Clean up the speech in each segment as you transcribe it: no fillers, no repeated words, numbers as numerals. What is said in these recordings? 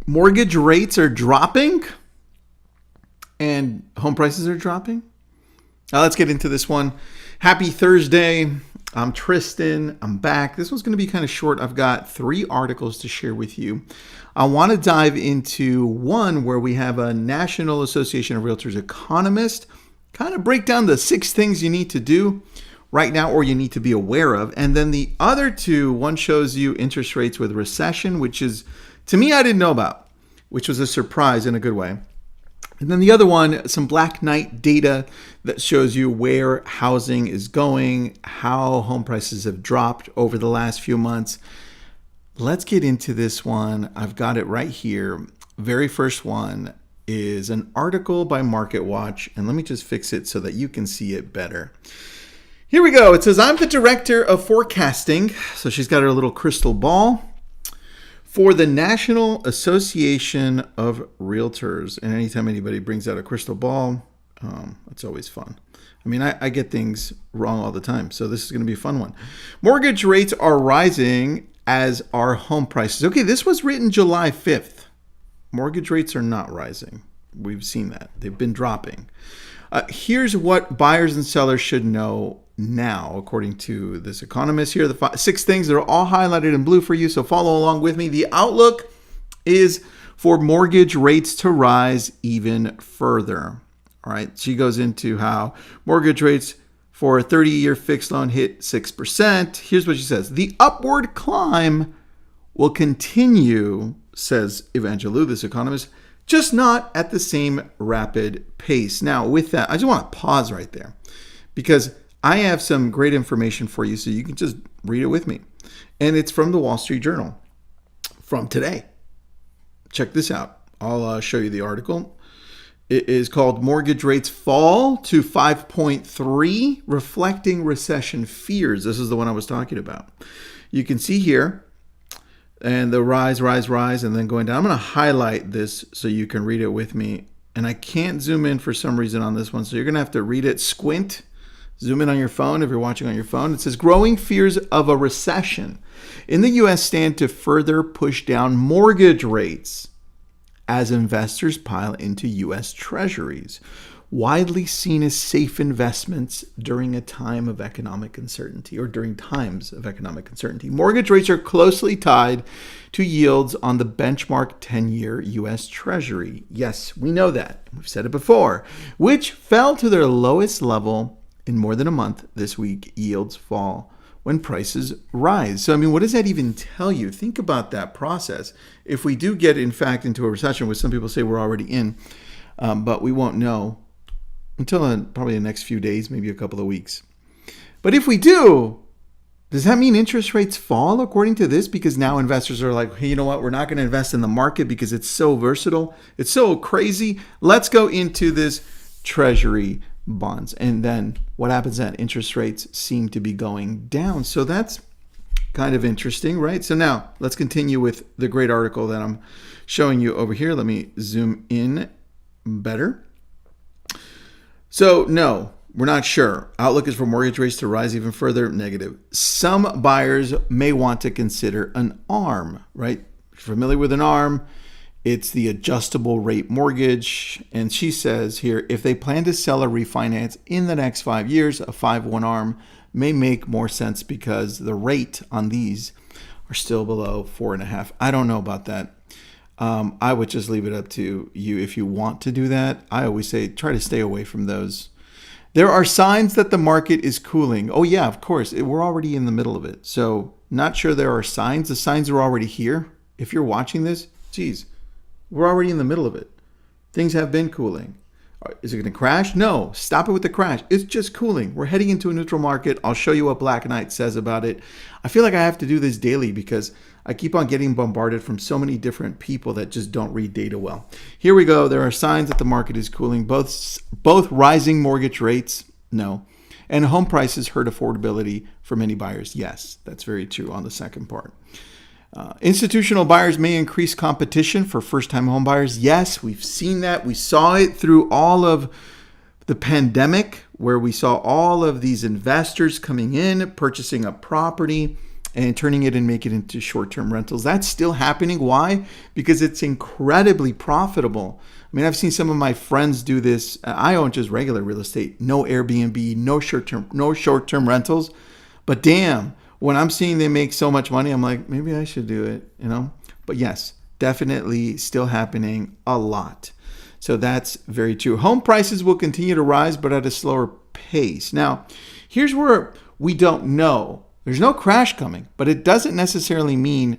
Mortgage rates are dropping and home prices are dropping. Now let's get into this one. Happy Thursday. I'm Tristan. I'm back. This one's going to be kind of short. I've got 3 articles to share with you. I want to dive into one where we have a National Association of Realtors economist kind of break down the 6 things you need to do right now or you need to be aware of. And then the other 2, one shows you interest rates with recession, which is, to me, I didn't know about, which was a surprise in a good way. And then the other one, some Black Knight data that shows you where housing is going, how home prices have dropped over the last few months. Let's get into this one. I've got it right here. Very first one is an article by MarketWatch. And let me just fix it so that you can see it better. Here we go. It says, I'm the director of forecasting. So she's got her little crystal ball for the National Association of Realtors. And anytime anybody brings out a crystal ball, it's always fun. I mean, I get things wrong all the time, so this is going to be a fun one. Mortgage rates are rising, as are home prices. Okay, this was written July 5th. Mortgage rates are not rising. We've seen that. They've been dropping. Here's what buyers and sellers should know now, according to this economist here. The 6 things that are all highlighted in blue for you, so follow along with me. The outlook is for mortgage rates to rise even further. All right, she goes into how mortgage rates for a 30-year fixed loan hit 6%. Here's what she says. The upward climb will continue, says Evangelou, this economist, just not at the same rapid pace. Now, with that, I just want to pause right there because I have some great information for you so you can just read it with me. And it's from the Wall Street Journal from today. Check this out. I'll show you the article. It is called Mortgage Rates Fall to 5.3, Reflecting Recession Fears. This is the one I was talking about. You can see here, and the rise, and then going down. I'm going to highlight this so you can read it with me. And I can't zoom in for some reason on this one, so you're going to have to read it. Squint. Zoom in on your phone if you're watching on your phone. It says, growing fears of a recession in the U.S. stand to further push down mortgage rates as investors pile into U.S. treasuries, widely seen as safe investments during a time of economic uncertainty or during times of economic uncertainty. Mortgage rates are closely tied to yields on the benchmark 10-year U.S. Treasury. Yes, we know that. We've said it before, which fell to their lowest level in more than a month this week. Yields fall when prices rise. So, I mean, what does that even tell you? Think about that process. If we do get, in fact, into a recession, which some people say we're already in, but we won't know until probably the next few days, maybe a couple of weeks. But if we do, does that mean interest rates fall according to this? Because now investors are like, hey, you know what? We're not going to invest in the market because it's so versatile. It's so crazy. Let's go into this treasury bonds. And then what happens then? Interest rates seem to be going down. So that's kind of interesting, right? So now let's continue with the great article that I'm showing you over here. Let me zoom in better. So no, we're not sure. Outlook is for mortgage rates to rise even further. Negative. Some buyers may want to consider an ARM, right? Familiar with an ARM? It's the adjustable rate mortgage. And she says here, if they plan to sell or refinance in the next 5 years, a 5-1 ARM may make more sense because the rate on these are still below 4.5. I don't know about that. I would just leave it up to you if you want to do that. I always say try to stay away from those. There are signs that the market is cooling. Oh yeah, of course. We're already in the middle of it. So not sure there are signs. The signs are already here. If you're watching this, geez, we're already in the middle of it. Things have been cooling. Is it going to crash? No. Stop it with the crash. It's just cooling. We're heading into a neutral market. I'll show you what Black Knight says about it. I feel like I have to do this daily because I keep on getting bombarded from so many different people that just don't read data well. Here we go. There are signs that the market is cooling. Both rising mortgage rates, no, and home prices hurt affordability for many buyers. Yes, that's very true on the second part. Institutional buyers may increase competition for first-time home buyers. Yes, we've seen that. We saw it through all of the pandemic where we saw all of these investors coming in, purchasing a property, and turning it and make it into short-term rentals. That's still happening. Why? Because it's incredibly profitable. I mean, I've seen some of my friends do this. I own just regular real estate, no Airbnb, no short-term rentals. But damn, when I'm seeing they make so much money, I'm like, maybe I should do it, But yes, definitely still happening a lot. So that's very true. Home prices will continue to rise, but at a slower pace. Now, here's where we don't know. There's no crash coming, but it doesn't necessarily mean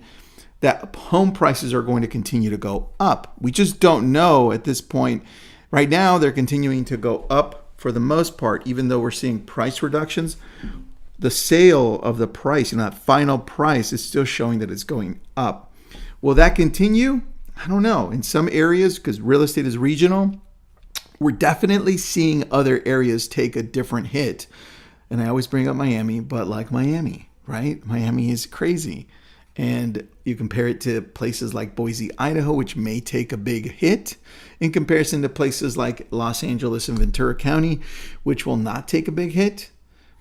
that home prices are going to continue to go up. We just don't know at this point. Right now, they're continuing to go up for the most part, even though we're seeing price reductions. The sale of the price, that final price is still showing that it's going up. Will that continue? I don't know. In some areas, because real estate is regional, we're definitely seeing other areas take a different hit. And I always bring up Miami, but like Miami, right? Miami is crazy. And you compare it to places like Boise, Idaho, which may take a big hit in comparison to places like Los Angeles and Ventura County, which will not take a big hit.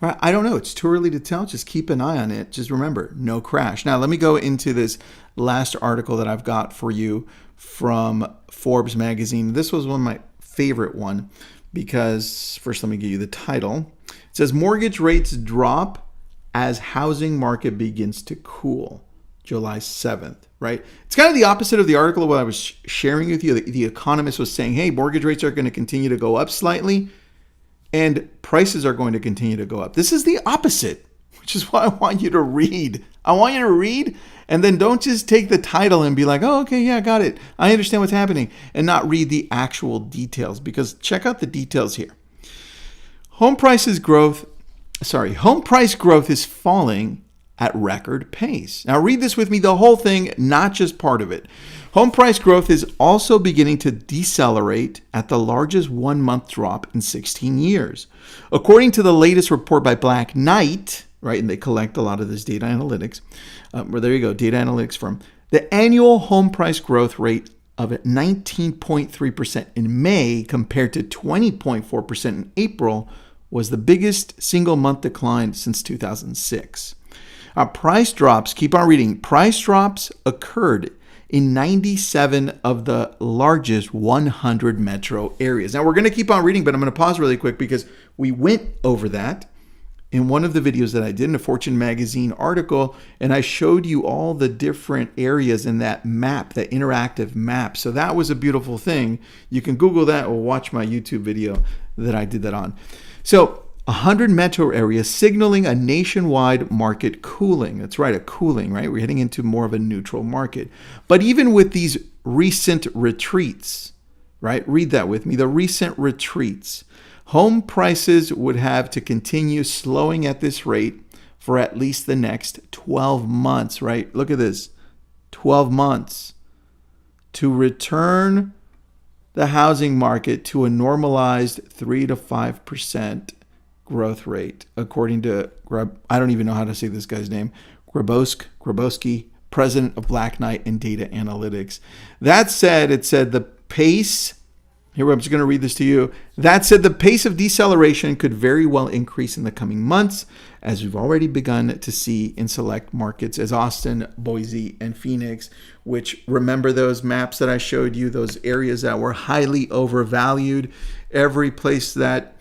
Right? I don't know. It's too early to tell. Just keep an eye on it. Just remember, no crash. Now, let me go into this last article that I've got for you from Forbes magazine. This was one of my favorite one because first, let me give you the title. It says, mortgage rates drop as housing market begins to cool. July 7th, right? It's kind of the opposite of the article of what I was sharing with you. The economist was saying, hey, mortgage rates are going to continue to go up slightly and prices are going to continue to go up. This is the opposite, which is why I want you to read. I want you to read and then don't just take the title and be like, oh, okay, yeah, got it. I understand what's happening and not read the actual details because check out the details here. Home price growth is falling at record pace. Now read this with me, the whole thing, not just part of it. Home price growth is also beginning to decelerate at the largest 1 month drop in 16 years. According to the latest report by Black Knight, right, and they collect a lot of this data analytics, there you go, data analytics firm, the annual home price growth rate of 19.3% in May compared to 20.4% in April was the biggest single month decline since 2006. Price drops, keep on reading, price drops occurred in 97 of the largest 100 metro areas. Now we're going to keep on reading, but I'm going to pause really quick because we went over that in one of the videos that I did in a Fortune magazine article, and I showed you all the different areas in that map, that interactive map. So that was a beautiful thing. You can Google that or watch my YouTube video that I did that on. So 100 metro areas signaling a nationwide market cooling. That's right, a cooling, right? We're heading into more of a neutral market. But even with these recent retreats, right? Read that with me. The recent retreats. Home prices would have to continue slowing at this rate for at least the next 12 months, right? Look at this. 12 months to return the housing market to a normalized 3 to 5% growth rate, according to I don't even know how to say this guy's name, Grabowski, president of Black Knight and Data Analytics. That said, it said the pace, here I'm just going to read this to you. That said, the pace of deceleration could very well increase in the coming months, as we've already begun to see in select markets as Austin, Boise, and Phoenix, which remember those maps that I showed you, those areas that were highly overvalued. Every place that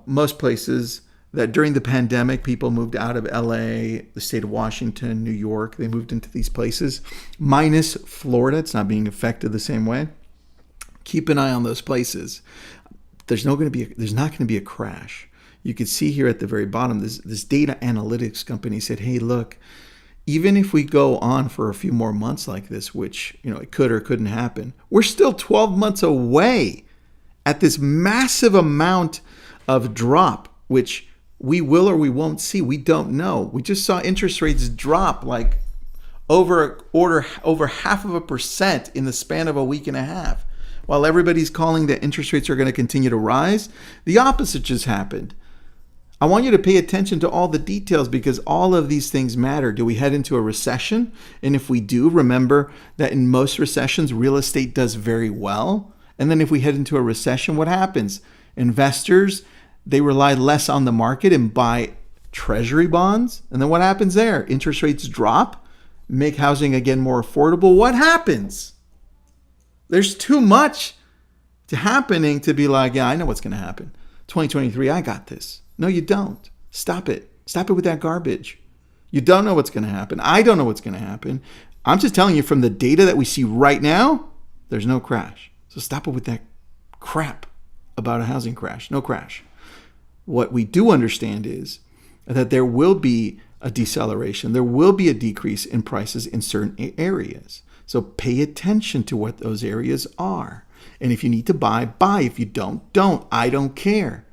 most places that during the pandemic, people moved out of LA, the state of Washington, New York. They moved into these places, minus Florida. It's not being affected the same way. Keep an eye on those places. There's not going to be a crash. You can see here at the very bottom, this data analytics company said, hey, look, even if we go on for a few more months like this, which it could or couldn't happen, we're still 12 months away at this massive amount of drop, which we will or we won't see. We don't know. We just saw interest rates drop like over 0.5% in the span of a week and a half. While everybody's calling that interest rates are going to continue to rise, the opposite just happened. I want you to pay attention to all the details because all of these things matter. Do we head into a recession? And if we do, remember that in most recessions, real estate does very well. And then if we head into a recession, what happens? Investors, they rely less on the market and buy Treasury bonds. And then what happens there? Interest rates drop, make housing again more affordable. What happens? There's too much happening to be like, yeah, I know what's going to happen. 2023, I got this. No, you don't. Stop it. Stop it with that garbage. You don't know what's going to happen. I don't know what's going to happen. I'm just telling you from the data that we see right now, there's no crash. So stop it with that crap about a housing crash. No crash. What we do understand is that there will be a deceleration. There will be a decrease in prices in certain areas. So pay attention to what those areas are. And if you need to buy, buy. If you don't. I don't care.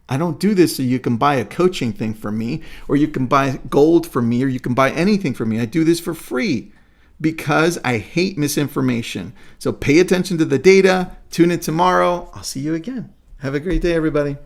I don't do this so you can buy a coaching thing from me, or you can buy gold from me, or you can buy anything from me. I do this for free because I hate misinformation. So pay attention to the data. Tune in tomorrow. I'll see you again. Have a great day, everybody.